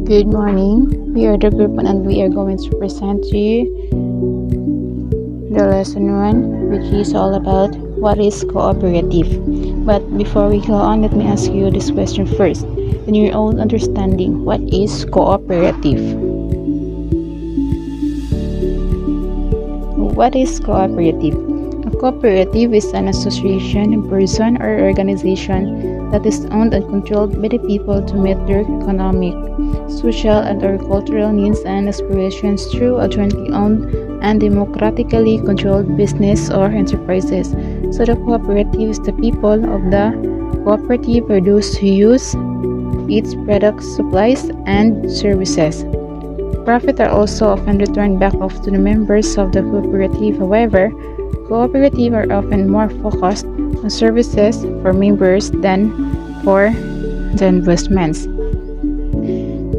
Good morning. We are the group and we are going to present to you the lesson 1, which is all about what is cooperative. But before we go on, let me ask you this question first. In your own understanding, what is cooperative? What is cooperative? A cooperative is an association, person, or organization that is owned and controlled by the people to meet their economic, social, and or cultural needs and aspirations through a jointly owned and democratically controlled business or enterprises. So the cooperative is the people of the cooperative or those who use its products, supplies, and services. Profit are also often returned back off to the members of the cooperative. However, cooperatives are often more focused on services for members than for the investments.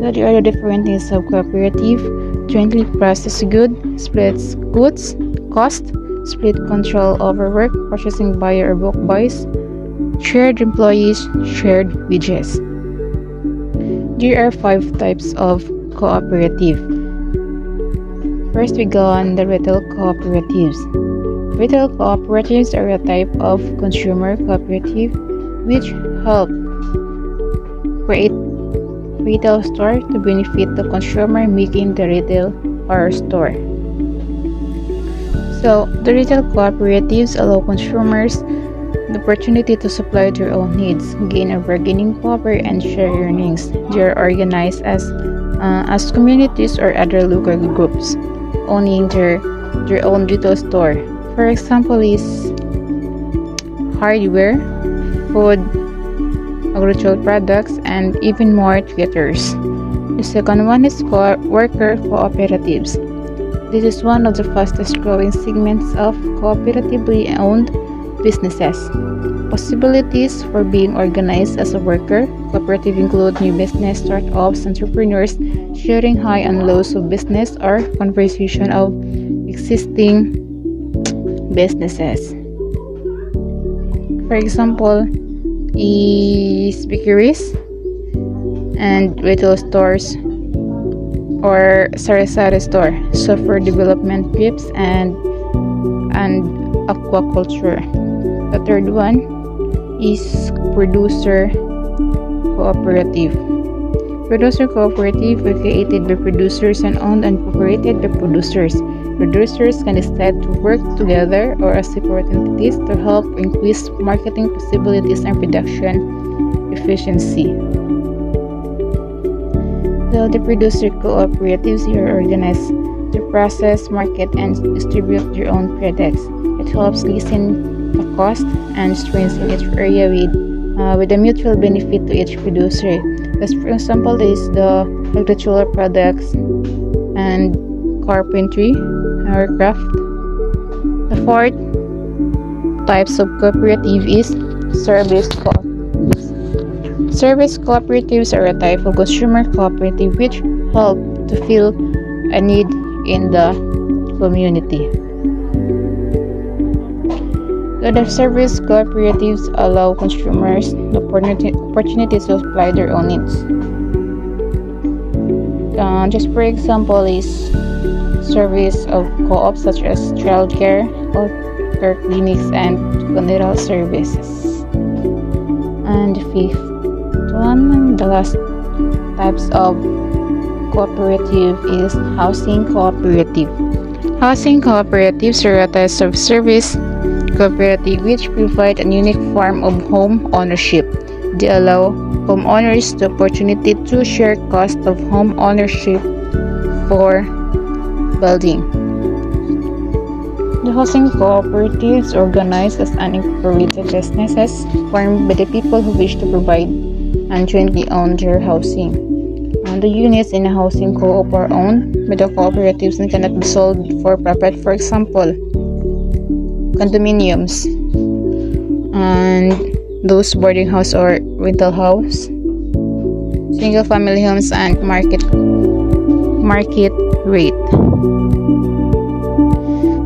So the other different is of cooperative: jointly process goods, splits goods, cost, split control over work, purchasing buyer or bulk buys, shared employees, shared wages. There are 5 types of cooperative. First, we go on the retail cooperatives. Retail cooperatives are a type of consumer cooperative which help create retail store to benefit the consumer making the retail or store. So, the retail cooperatives allow consumers the opportunity to supply their own needs, gain a bargaining power, and share earnings. They are organized as communities or other local groups, owning their own retail store. For example, is hardware, food, agricultural products, and even more theaters. The second one is worker cooperatives. This is one of the fastest growing segments of cooperatively owned businesses. Possibilities for being organized as a worker cooperative include new business startups, entrepreneurs sharing high and lows of business, or conversation of existing businesses. For example, is bakeries and retail stores or sari-sari store, software development groups, and aquaculture. The third one is producer cooperative. Producer cooperative were created by producers and owned and operated by producers. Producers can decide to work together or as separate entities to help increase marketing possibilities and production efficiency. So the producer cooperatives are organized to process, market, and distribute their own products. It helps lessen the cost and strengthen each area with a mutual benefit to each producer. As for example, there is the agricultural products and carpentry or craft. The fourth types of cooperative is service cooperatives. Service cooperatives are a type of consumer cooperative which help to fill a need in the community. So the service cooperatives allow consumers the opportunity to supply their own needs. Just for example is service of co-ops such as childcare, healthcare clinics, and funeral services. And the fifth one, the last types of cooperative is housing cooperative. Housing cooperatives are a type of service cooperative which provide a unique form of home ownership. They allow homeowners the opportunity to share cost of home ownership for building. The housing cooperatives organized as unincorporated businesses formed by the people who wish to provide and jointly own their housing. The units in a housing co-op are owned by the cooperatives and cannot be sold for profit. For example, condominiums and those boarding house or rental house, single family homes, and market rate.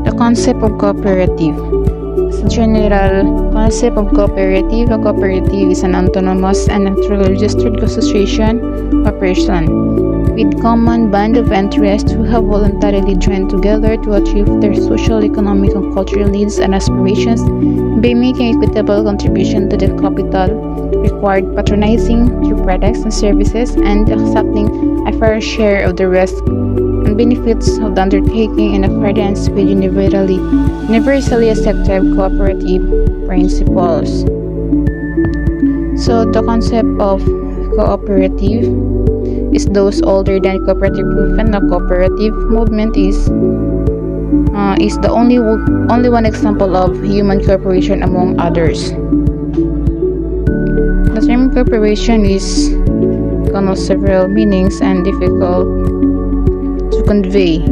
The concept of cooperative is a general Concept of cooperative. A cooperative is an autonomous and naturally registered association or person with common band of interest who have voluntarily joined together to achieve their social, economic, and cultural needs and aspirations by making equitable contribution to the capital required, patronizing through products and services, and accepting a fair share of the risk and benefits of the undertaking in accordance with universally accepted cooperative principles. So the concept of cooperative is those older than cooperative movement. The cooperative movement is the only one example of human cooperation among others. The term cooperation is of several meanings and difficult to convey.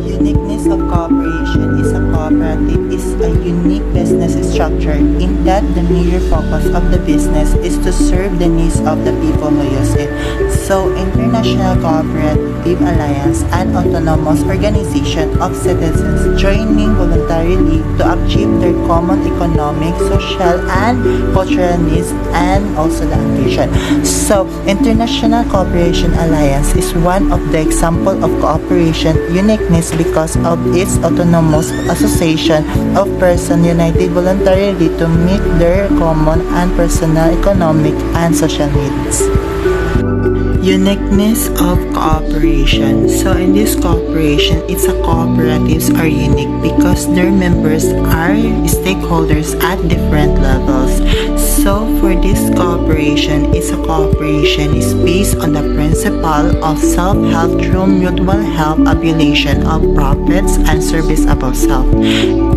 Uniqueness of cooperation is a cooperative is a unique business structure in that the major focus of the business is to serve the needs of the people who use it. So, International Cooperative Alliance, an autonomous organization of citizens joining voluntarily to achieve their common economic, social, and cultural needs, and also the ambition. So, International Cooperation Alliance is one of the example of cooperation uniqueness because of its autonomous association of persons united voluntarily to meet their common and personal economic and social needs. Uniqueness of cooperation. So in this cooperation, it's a cooperatives are unique because their members are stakeholders at different levels. So for this cooperation, it's a cooperation is based on the principle of self-help through mutual help, abolition of profits, and service above self.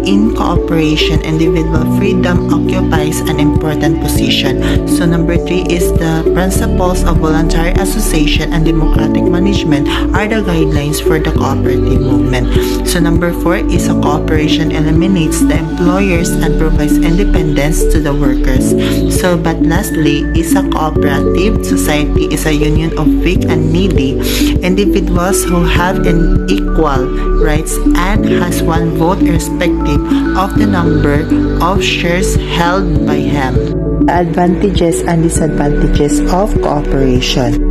In cooperation, individual freedom occupies an important position. So number 3 is the principles of voluntary association and democratic management are the guidelines for the cooperative movement. So number 4 is a cooperation eliminates the employers and provides independence to the workers. So but lastly is a cooperative society is a union of weak and needy individuals who have an equal rights and has one vote irrespective of the number of shares held by him. Advantages and disadvantages of cooperation.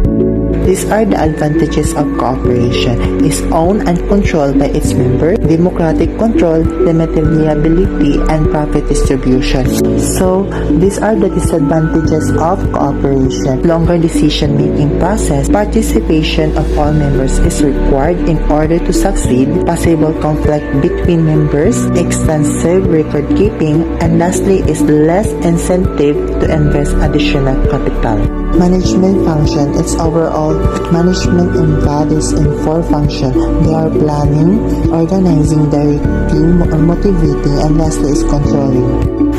These are the advantages of cooperation. It's owned and controlled by its members, democratic control, limited liability, and profit distribution. So, these are the disadvantages of cooperation. Longer decision-making process, participation of all members is required in order to succeed, possible conflict between members, extensive record-keeping, and lastly is less incentive to invest additional capital. Management function, its overall management embodies in 4 functions. They are planning, organizing, directing, motivating, and lastly is controlling.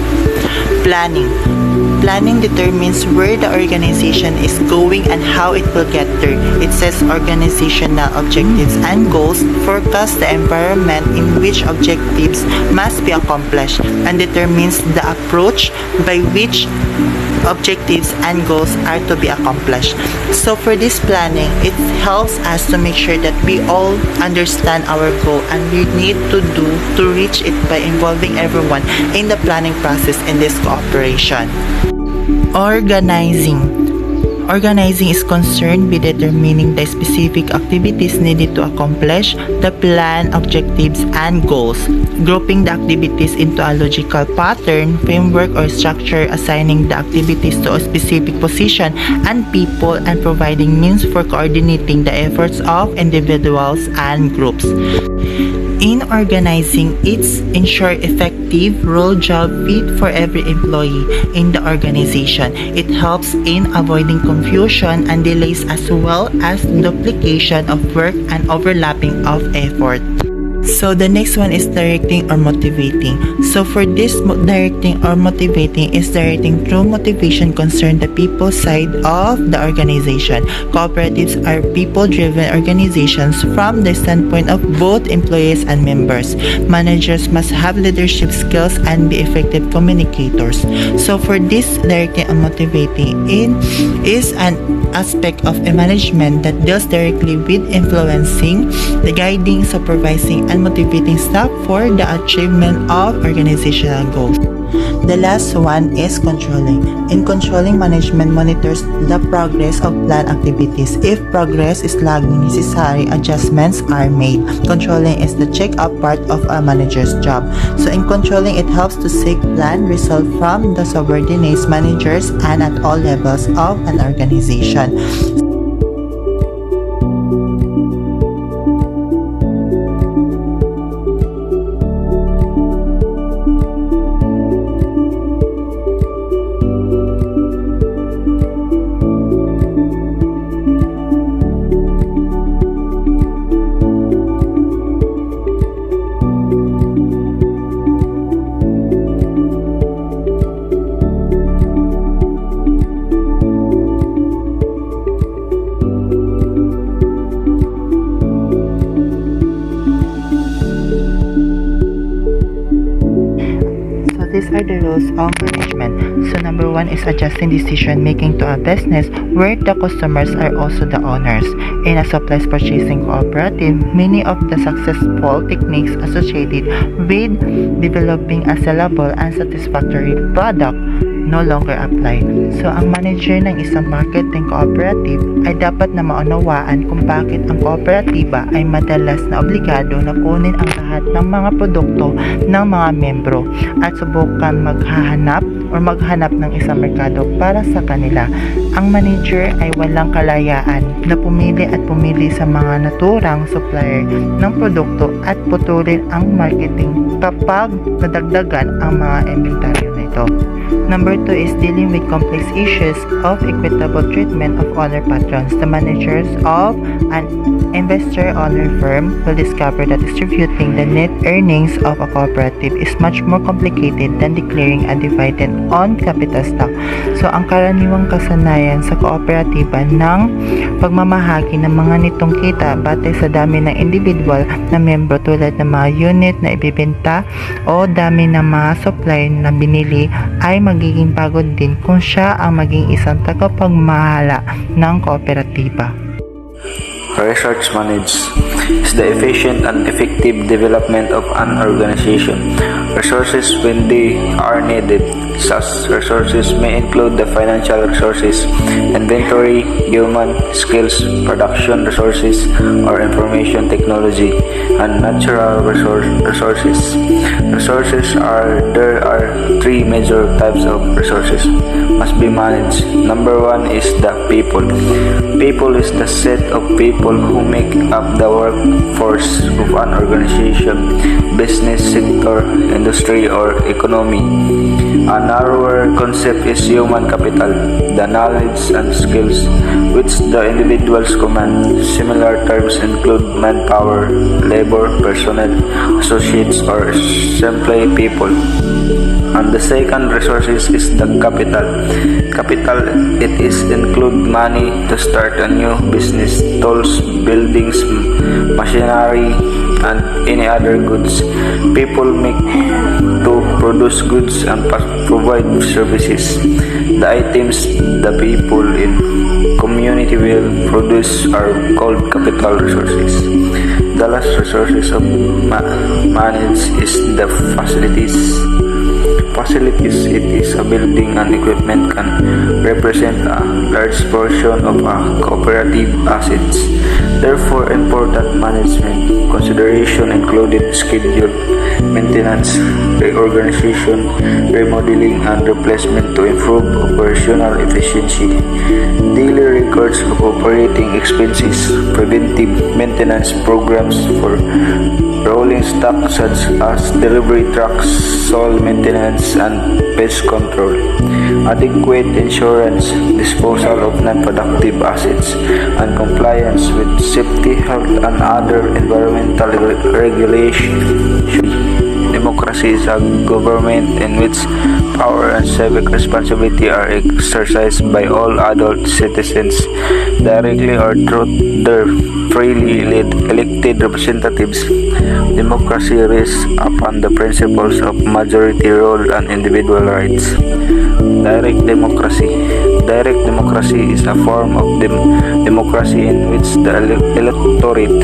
Planning. Planning determines where the organization is going and how it will get there. It sets organizational objectives and goals, forecasts the environment in which objectives must be accomplished, and determines the approach by which objectives and goals are to be accomplished. So for this planning, it helps us to make sure that we all understand our goal and we need to do to reach it by involving everyone in the planning process in this cooperation. Organizing. Organizing is concerned with determining the specific activities needed to accomplish the plan, objectives, and goals. Grouping the activities into a logical pattern, framework, or structure, assigning the activities to a specific position and people, and providing means for coordinating the efforts of individuals and groups. In organizing, it's ensure effective role job fit for every employee in the organization. It helps in avoiding confusion and delays as well as duplication of work and overlapping of effort. So the next one is directing or motivating. So for this directing or motivating is directing through motivation concern the people side of the organization. Cooperatives are people-driven organizations from the standpoint of both employees and members. Managers must have leadership skills and be effective communicators. So for this directing and motivating is an aspect of a management that deals directly with influencing, the guiding, supervising, and motivating staff for the achievement of organizational goals. The last one is controlling. In controlling, management monitors the progress of planned activities. If progress is lagging, necessary adjustments are made. Controlling is the check-up part of a manager's job. So in controlling, it helps to seek planned results from the subordinates, managers, and at all levels of an organization. These are the rules of management. So number one is adjusting decision making to a business where the customers are also the owners. In a supplies purchasing cooperative, many of the successful techniques associated with developing a sellable and satisfactory product no longer apply. So, ang manager ng isang marketing cooperative ay dapat na maunawaan kung bakit ang kooperatiba ay madalas na obligado na kunin ang lahat ng mga produkto ng mga membro at subukan maghanap ng isang merkado para sa kanila. Ang manager ay walang kalayaan na pumili sa mga naturang supplier ng produkto at putulin ang marketing kapag nadagdagan ang mga inventaryo na ito. Number 2 is dealing with complex issues of equitable treatment of owner patrons. The managers of an investor-owner firm will discover that distributing the net earnings of a cooperative is much more complicated than declaring a dividend on capital stock. So, ang karaniwang kasanayan sa kooperatiba ng pagmamahagi ng mga nitong kita batay sa dami ng individual na membro tulad ng mga unit na ibibenta o dami ng mga supply na binili ay magiging pagod din kung siya ang maging isang tagapagmahala ng kooperatiba. Research management is the efficient and effective development of an organization. Resources when they are needed. Such resources may include the financial resources, inventory, human skills, production resources, or information technology, and natural resources. There are three major types of resources must be managed. Number one is the people. People is the set of people who make up the workforce of an organization, business sector, industry, or economy. A narrower concept is human capital, the knowledge and skills which the individuals command. Similar terms include manpower, labor, personnel, associates, or simply people. And the second resources is the capital. Capital, it is include money to start a new business, tools, buildings, machinery, and any other goods people make to produce goods and provide services. The items the people in community will produce are called capital resources. The last resources of manage is the facilities. Facilities, it is a building and equipment can represent a large portion of a cooperative assets. Therefore, important management consideration included schedule, maintenance, reorganization, remodeling, and replacement to improve operational efficiency. Daily records of operating expenses, preventive maintenance programs for rolling stock such as delivery trucks, soil maintenance, and pest control, adequate insurance, disposal of non-productive assets, and compliance with safety, health, and other environmental regulations. Democracy is a government in which power and civic responsibility are exercised by all adult citizens, directly or through their freely elected representatives. Democracy rests upon the principles of majority rule and individual rights. Direct democracy. Direct democracy is a form of democracy in which the electorate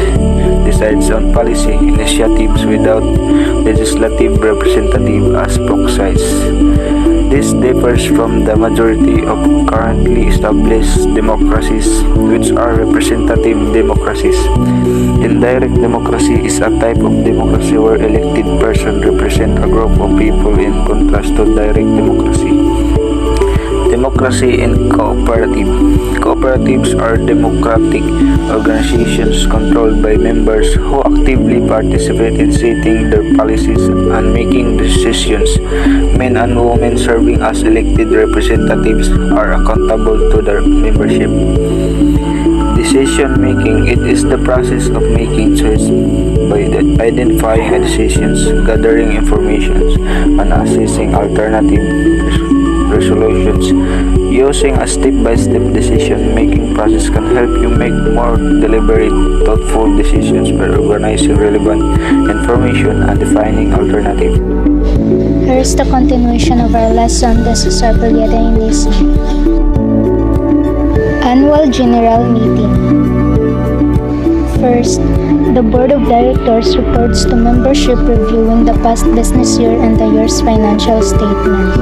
decides on policy initiatives without legislative representative as proxies. This differs from the majority of currently established democracies, which are representative democracies. Indirect democracy is a type of democracy where elected persons represent a group of people in contrast to direct democracy. Democracy in cooperative. Cooperatives are democratic organizations controlled by members who actively participate in setting their policies and making decisions. Men and women serving as elected representatives are accountable to their membership. Decision making. It is the process of making choices by identifying decisions, gathering information, and assessing alternative resolutions. Using a step-by-step decision-making process can help you make more deliberate, thoughtful decisions by organizing relevant information and defining alternatives. Here is the continuation of our lesson. This is our Bilyada English. Annual General Meeting. First, the Board of Directors reports to membership reviewing the past business year and the year's financial statement.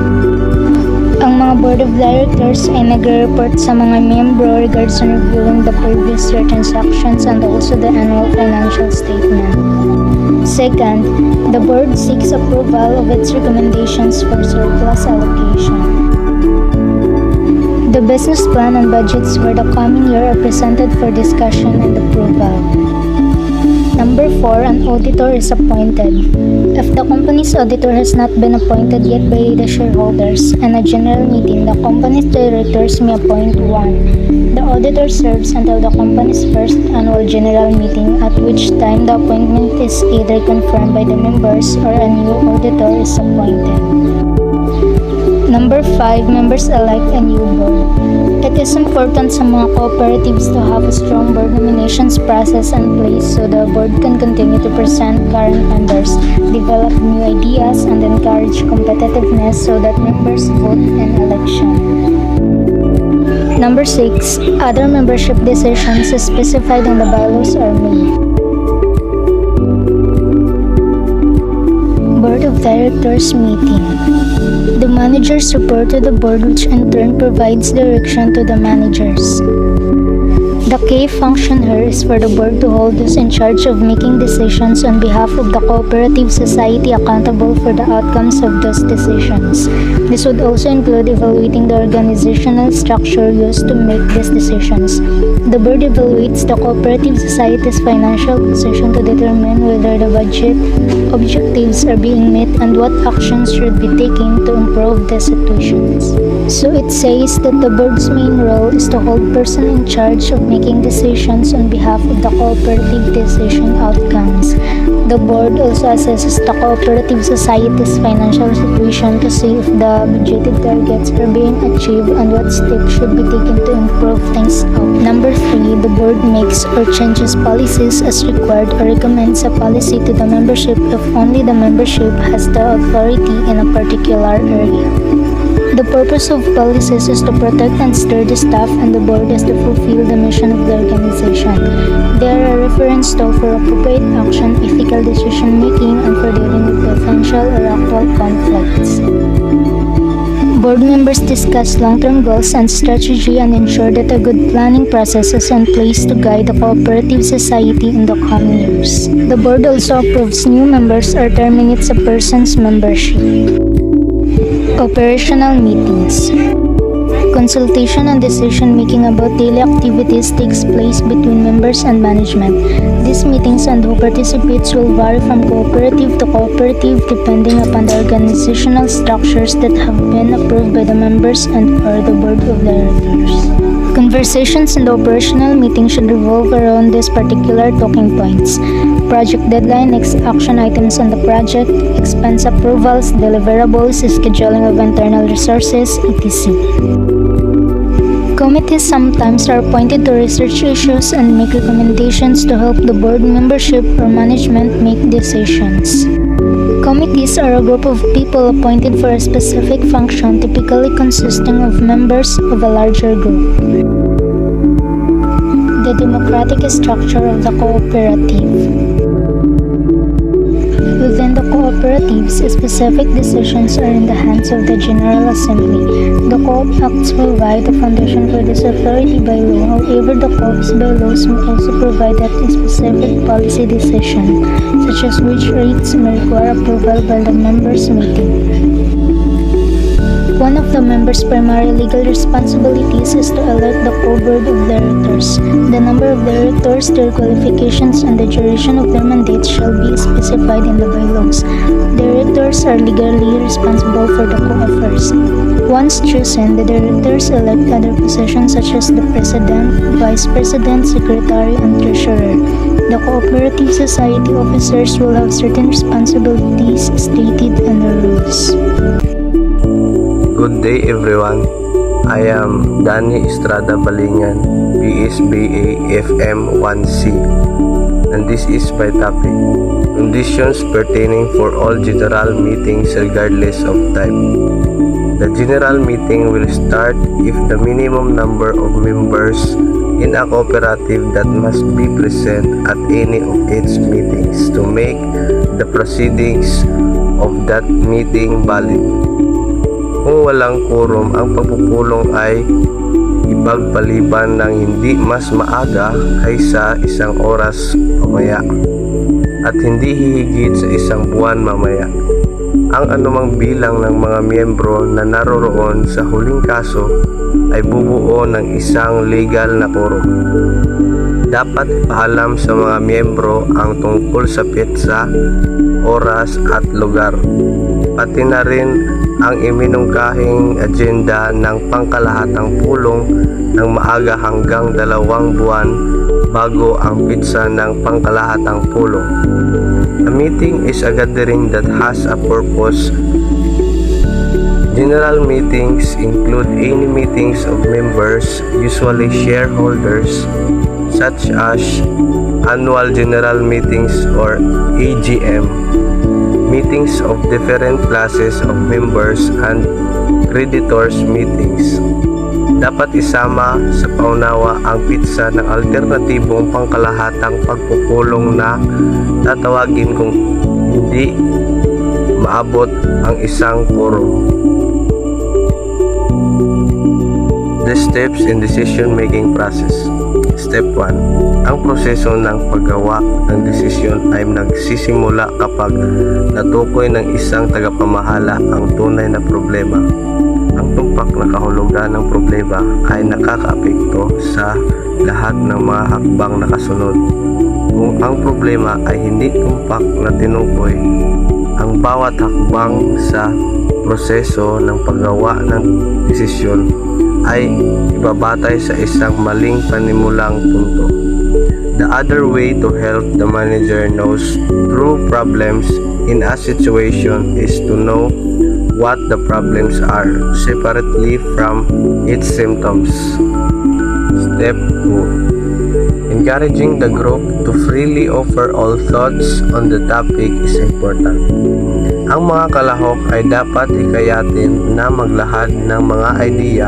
Ang mga Board of Directors ay nagre-report sa mga miyembro regards on reviewing the previous year transactions and also the annual financial statement. Second, the Board seeks approval of its recommendations for surplus allocation. The business plan and budgets for the coming year are presented for discussion and approval. Number 4, an auditor is appointed. If the company's auditor has not been appointed yet by the shareholders and a general meeting, the company's directors may appoint one. The auditor serves until the company's first annual general meeting, at which time the appointment is either confirmed by the members or a new auditor is appointed. Number 5, members elect a new board. It is important sa mga cooperatives to have a strong board nominations process in place so the board can continue to present current members, develop new ideas, and encourage competitiveness so that members vote in election. Number 6, other membership decisions specified in the bylaws are made. Board of Directors Meeting. The managers report to the board, which in turn provides direction to the managers. The key function here is for the board to hold those in charge of making decisions on behalf of the cooperative society accountable for the outcomes of those decisions. This would also include evaluating the organizational structure used to make these decisions. The board evaluates the cooperative society's financial position to determine whether the budget objectives are being met and what actions should be taken to improve the situations. So it says that the board's main role is to hold person in charge of making decisions on behalf of the cooperative decision outcomes. The board also assesses the cooperative society's financial situation to see if the budgeted targets are being achieved and what steps should be taken to improve things out. Number 3, the board makes or changes policies as required or recommends a policy to the membership if only the membership has the authority in a particular area. The purpose of policies is to protect and steer the staff, and the board is to fulfill the mission of the organization. They are a reference tool for appropriate action, ethical decision making, and for dealing with potential or actual conflicts. Board members discuss long-term goals and strategy and ensure that a good planning process is in place to guide the cooperative society in the coming years. The board also approves new members or terminates a person's membership. Operational meetings. Consultation and decision-making about daily activities takes place between members and management. These meetings and who participates will vary from cooperative to cooperative depending upon the organizational structures that have been approved by the members and or the board of directors. Conversations in the operational meeting should revolve around these particular talking points: project deadline, next action items on the project, expense approvals, deliverables, scheduling of internal resources, etc. Committees sometimes are appointed to research issues and make recommendations to help the board membership or management make decisions. Committees are a group of people appointed for a specific function, typically consisting of members of a larger group. The democratic structure of the cooperative. Within the cooperatives, specific decisions are in the hands of the General Assembly. The Co-op Acts provide the foundation for this authority by law. However, the Co-op's bylaws may also provide that a specific policy decision, such as wage rates, may require approval by the members' meeting. One of the members' primary legal responsibilities is to elect the co-board of directors. The number of directors, their qualifications, and the duration of their mandates shall be specified in the bylaws. Directors are legally responsible for the co-affairs. Once chosen, the directors elect other positions such as the president, vice president, secretary, and treasurer. The cooperative society officers will have certain responsibilities stated in the rules. Good day everyone. I am Danny Estrada Balingan, PSBA FM 1C, and this is my topic: conditions pertaining for all general meetings regardless of type. The general meeting will start if the minimum number of members in a cooperative that must be present at any of its meetings to make the proceedings of that meeting valid. Kung walang quorum, ang pagpupulong ay ipagpaliban ng hindi mas maaga kaysa isang oras mamaya at hindi hihigit sa isang buwan mamaya. Ang anumang bilang ng mga miyembro na naroroon sa huling kaso ay bubuo ng isang legal na quorum. Dapat ipaalam sa mga miyembro ang tungkol sa petsa, oras at lugar, pati na rin ang iminungkahing agenda ng pangkalahatang pulong ng maaga hanggang 2 buwan bago ang petsa ng pangkalahatang pulong. A meeting is a gathering that has a purpose. General meetings include any meetings of members, usually shareholders, such as annual general meetings or AGM, meetings of different classes of members, and creditors meetings. Dapat isama sa paunawa ang petsa ng alternatibong pangkalahatang pagpupulong na tatawagin kung hindi maabot ang isang quorum. The steps in decision-making process. Step 1. Ang proseso ng paggawa ng desisyon ay nagsisimula kapag natukoy ng isang tagapamahala ang tunay na problema. Ang tumpak na kahulugan ng problema ay nakakaapekto sa lahat ng mga hakbang na kasunod. Kung ang problema ay hindi tumpak na tinukoy, ang bawat hakbang sa proseso ng paggawa ng desisyon ay ibabatay sa isang maling panimulang punto. The other way to help the manager knows true problems in a situation is to know what the problems are separately from its symptoms. Step 2. Encouraging the group to freely offer all thoughts on the topic is important. Ang mga kalahok ay dapat hikayatin na maglahad ng mga idea,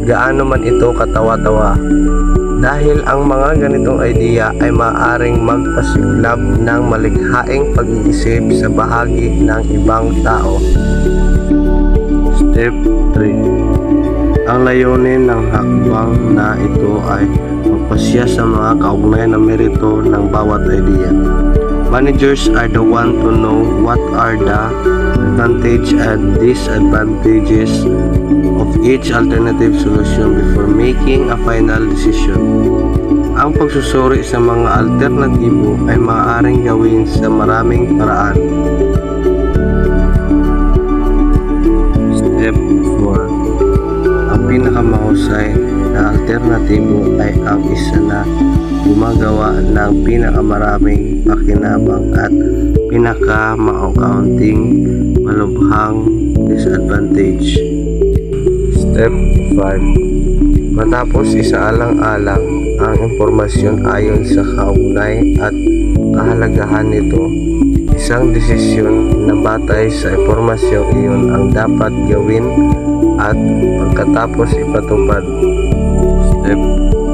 gaano man ito katawa-tawa, dahil ang mga ganitong idea ay maaaring magpasiklab ng malikhaing pag-iisip sa bahagi ng ibang tao. Step 3. Ang layunin ng hakbang na ito ay magpasya sa mga kaugnayan na merito ng bawat idea. Managers are the one to know what are the advantages and disadvantages of of each alternative solution before making a final decision. Ang pagsusuri sa mga alternatibo ay maaaring gawin sa maraming paraan. Step 4. Ang pinakamahusay na alternatibo ay ang isa na gumagawa ng pinakamaraming pakinabang at pinakamaunting malubhang disadvantage. Step 5. Matapos isaalang-alang ang impormasyon ayon sa kaugnayan at kahalagahan nito, isang desisyon na batay sa impormasyong iyon ang dapat gawin at pagkatapos ipatupad. Step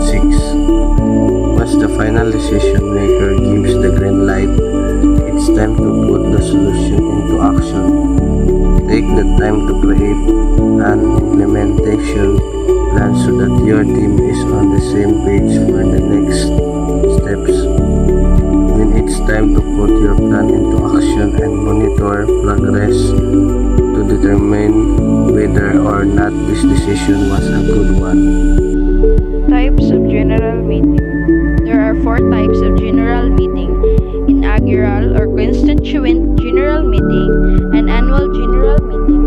6. Once the final decision maker gives the green light, it's time to put the solution into action. Take the time to create an implementation plan so that your team is on the same page for the next steps. When it's time to put your plan into action and monitor progress to determine whether or not this decision was a good one. Types of general meeting. There are 4 types of general meeting: inaugural or constituent general meeting, an annual general meeting,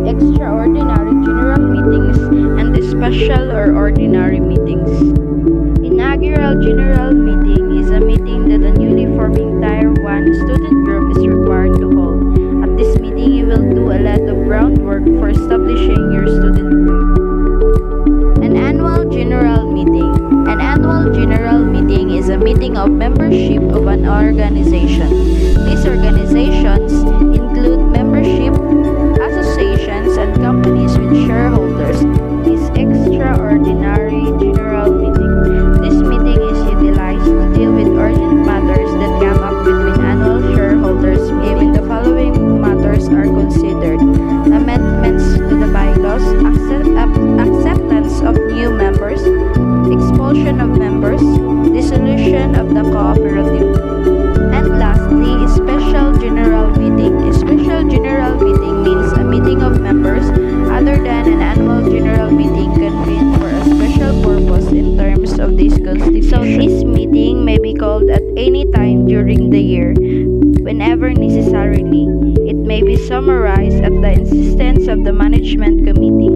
extraordinary general meetings, and the special or ordinary meetings. Inaugural general meeting is a meeting that a newly forming Tier 1 student group is required to hold. At this meeting, you will do a lot of groundwork for establishing your student group. An annual general meeting. An annual general meeting is a meeting of membership of an organization. These organizations include membership associations and companies with shareholders. Is extraordinary general meeting. This meeting is utilized to deal with urgent matters that come up between annual shareholders meeting. The following matters are considered: amendments to the bylaws, acceptance of new members, expulsion of members, dissolution of the cooperative. And lastly, special general meeting. A special general meeting means a meeting of members other than an annual general meeting convened for a special purpose in terms of this constitution. So this meeting may be called at any time during the year, whenever necessarily. It may be summarized at the insistence of the management committee.